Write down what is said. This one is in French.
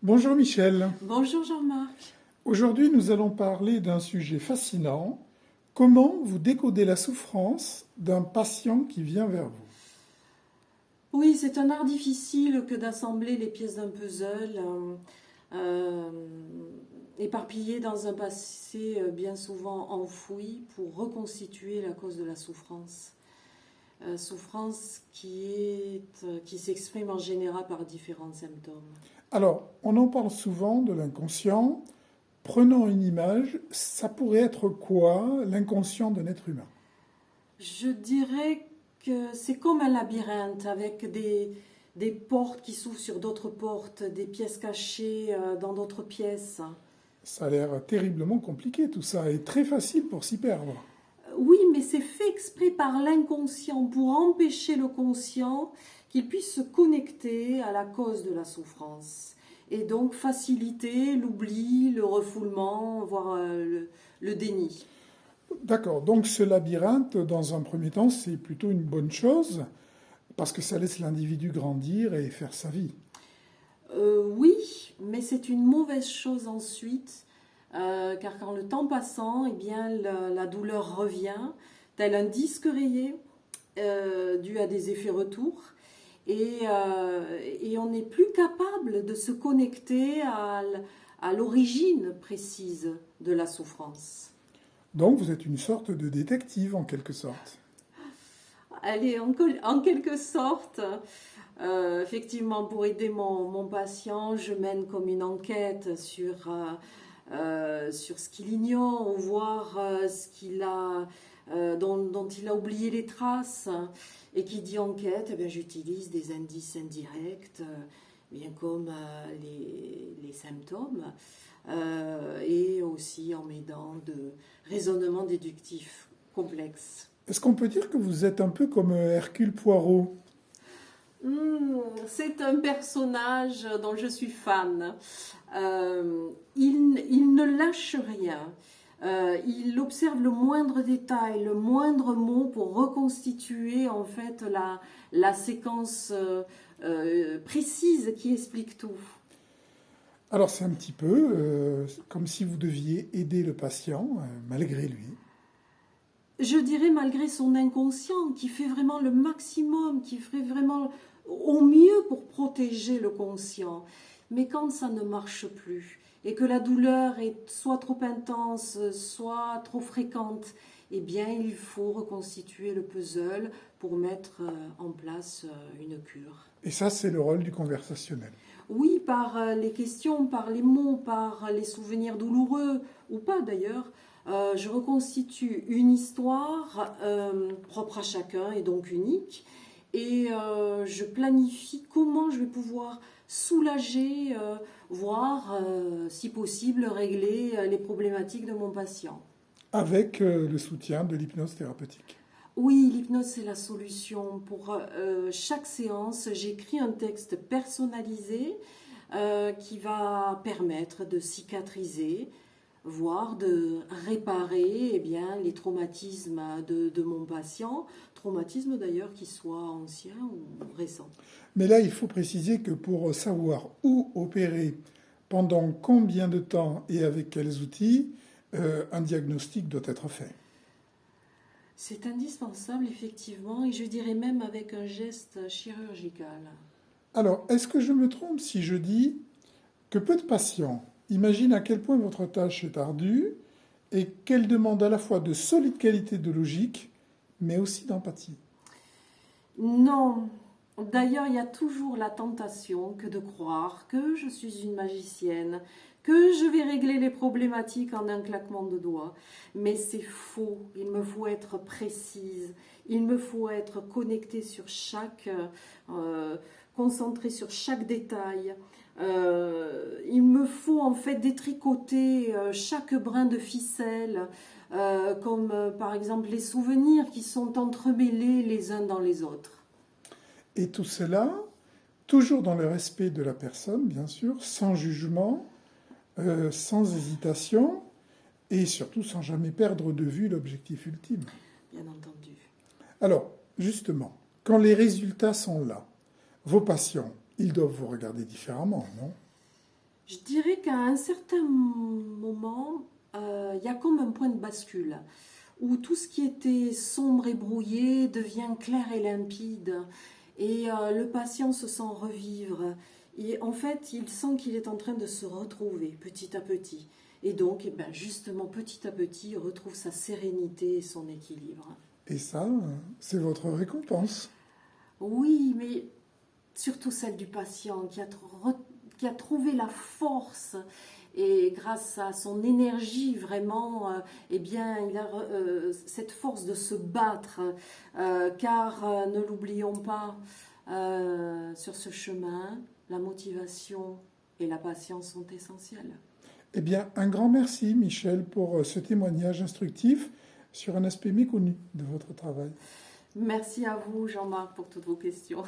Bonjour Michel. Bonjour Jean-Marc. Aujourd'hui, nous allons parler d'un sujet fascinant. Comment vous décodez la souffrance d'un patient qui vient vers vous? Oui, c'est un art difficile que d'assembler les pièces d'un puzzle, euh, éparpillées dans un passé bien souvent enfoui pour reconstituer la cause de la souffrance. Souffrance qui s'exprime en général par différents symptômes. Alors, on en parle souvent de l'inconscient. Prenons une image. Ça pourrait être quoi l'inconscient d'un être humain? Je dirais que c'est comme un labyrinthe avec des portes qui s'ouvrent sur d'autres portes, des pièces cachées dans d'autres pièces. Ça a l'air terriblement compliqué tout ça et très facile pour s'y perdre. Oui, mais c'est fait exprès par l'inconscient pour empêcher le conscient qu'il puisse se connecter à la cause de la souffrance et donc faciliter l'oubli, le refoulement, voire le déni. D'accord, donc ce labyrinthe, dans un premier temps, c'est plutôt une bonne chose parce que ça laisse l'individu grandir et faire sa vie. Oui, mais c'est une mauvaise chose ensuite, car quand le temps passant, eh bien, la douleur revient, tel un disque rayé dû à des effets retours, et on n'est plus capable de se connecter à l'origine précise de la souffrance. Donc vous êtes une sorte de détective en quelque sorte. Allez, en quelque sorte, effectivement, pour aider mon patient, je mène comme une enquête sur ce qu'il ignore, ou voir ce qu'il a, dont il a oublié les traces. Et qui dit enquête, eh bien, j'utilise des indices indirects, bien comme les symptômes, et aussi en m'aidant de raisonnements déductifs complexes. Est-ce qu'on peut dire que vous êtes un peu comme Hercule Poirot? C'est un personnage dont je suis fan. Il ne lâche rien. Il observe le moindre détail, le moindre mot pour reconstituer en fait la séquence précise qui explique tout. Alors c'est un petit peu comme si vous deviez aider le patient malgré lui. Je dirais malgré son inconscient qui fait vraiment le maximum, qui ferait vraiment au mieux pour protéger le conscient. Mais quand ça ne marche plus et que la douleur est soit trop intense, soit trop fréquente, eh bien il faut reconstituer le puzzle pour mettre en place une cure. Et ça c'est le rôle du conversationnel. Oui, par les questions, par les mots, par les souvenirs douloureux, ou pas d'ailleurs, je reconstitue une histoire propre à chacun et donc unique, et je planifie comment je vais pouvoir soulager, voire, si possible, régler les problématiques de mon patient. Avec le soutien de l'hypnose thérapeutique. Oui, l'hypnose, c'est la solution. Pour chaque séance, j'écris un texte personnalisé qui va permettre de cicatriser, voire de réparer eh bien, les traumatismes de mon patient, traumatismes d'ailleurs qui soient anciens ou récents. Mais là il faut préciser que pour savoir où opérer, pendant combien de temps et avec quels outils, un diagnostic doit être fait. C'est indispensable effectivement et je dirais même avec un geste chirurgical. Alors est-ce que je me trompe si je dis que peu de patients imaginent à quel point votre tâche est ardue et qu'elle demande à la fois de solides qualités de logique, mais aussi d'empathie? Non. D'ailleurs, il y a toujours la tentation que de croire que je suis une magicienne, que je vais régler les problématiques en un claquement de doigts. Mais c'est faux. Il me faut être précise. Il me faut être connectée sur euh, concentrée sur chaque détail. Il me faut en fait détricoter chaque brin de ficelle, comme par exemple les souvenirs qui sont entremêlés les uns dans les autres. Et tout cela, toujours dans le respect de la personne, bien sûr, sans jugement, sans hésitation, et surtout sans jamais perdre de vue l'objectif ultime. Bien entendu. Alors, justement, quand les résultats sont là, vos patients, ils doivent vous regarder différemment, non? Je dirais qu'à un certain moment, il y a comme un point de bascule où tout ce qui était sombre et brouillé devient clair et limpide et le patient se sent revivre. Et en fait, il sent qu'il est en train de se retrouver petit à petit. Et donc, eh ben, justement, petit à petit, il retrouve sa sérénité et son équilibre. Et ça, c'est votre récompense. Oui, mais surtout celle du patient qui a trouvé la force et grâce à son énergie vraiment, eh bien, il a cette force de se battre, car ne l'oublions pas, sur ce chemin, la motivation et la patience sont essentielles. Eh bien, un grand merci, Michel, pour ce témoignage instructif sur un aspect méconnu de votre travail. Merci à vous, Jean-Marc, pour toutes vos questions.